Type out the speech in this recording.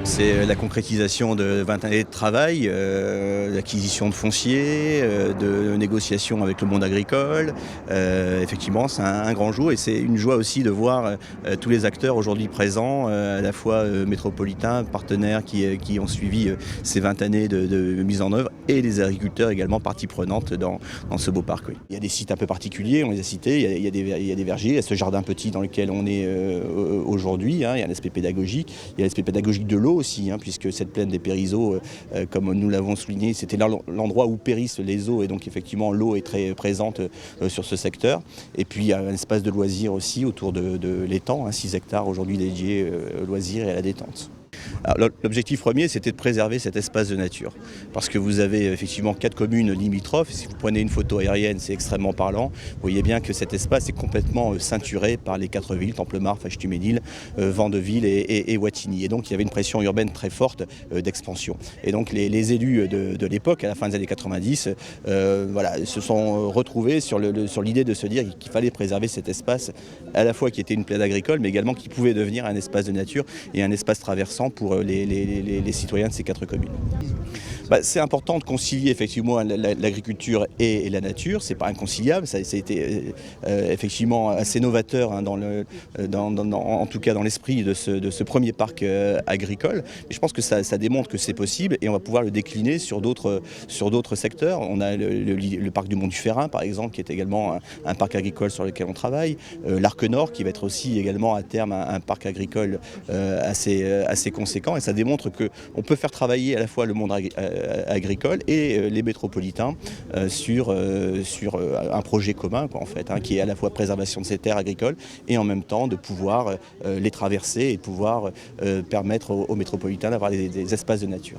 C'est la concrétisation de 20 années de travail, d'acquisition de foncier, de négociations avec le monde agricole. Effectivement, c'est un grand jour et c'est une joie aussi de voir tous les acteurs aujourd'hui présents, à la fois métropolitains, partenaires qui ont suivi ces 20 années de mise en œuvre et les agriculteurs également partie prenante dans ce beau parc. Oui. Il y a des sites un peu particuliers, on les a cités, il y a des vergers, il y a ce jardin petit dans lequel on est aujourd'hui, hein, il y a un aspect pédagogique, il y a l'aspect pédagogique de l'eau aussi, hein, puisque cette plaine des Périzeaux, comme nous l'avons souligné, c'était l'endroit où périssent les eaux et donc effectivement l'eau est très présente sur ce secteur. Et puis il y a un espace de loisirs aussi autour de l'étang, hein, 6 hectares aujourd'hui dédiés aux loisirs et à la détente. L'objectif premier, c'était de préserver cet espace de nature. Parce que vous avez effectivement 4 communes limitrophes. Si vous prenez une photo aérienne, c'est extrêmement parlant. Vous voyez bien que cet espace est complètement ceinturé par les 4 villes, Templemar, Fâche-Tuménil, Vandeville et Wattignies. Et donc il y avait une pression urbaine très forte d'expansion. Et donc les élus de l'époque, à la fin des années 90, se sont retrouvés sur l'idée de se dire qu'il fallait préserver cet espace, à la fois qui était une plaine agricole, mais également qui pouvait devenir un espace de nature et un espace traversant pour les citoyens de ces 4 communes. C'est important de concilier effectivement l'agriculture et la nature, c'est pas inconciliable, ça a été effectivement assez novateur, hein, en tout cas dans l'esprit de ce premier parc agricole. Mais je pense que ça démontre que c'est possible et on va pouvoir le décliner sur d'autres secteurs. On a le parc du Mont du Ferrin par exemple, qui est également un parc agricole sur lequel on travaille, l'Arc Nord qui va être aussi également à terme un parc agricole assez conséquent, et ça démontre qu'on peut faire travailler à la fois le monde agricole et les métropolitains sur un projet commun en fait, hein, qui est à la fois préservation de ces terres agricoles et en même temps de pouvoir les traverser et de pouvoir permettre aux métropolitains d'avoir des espaces de nature.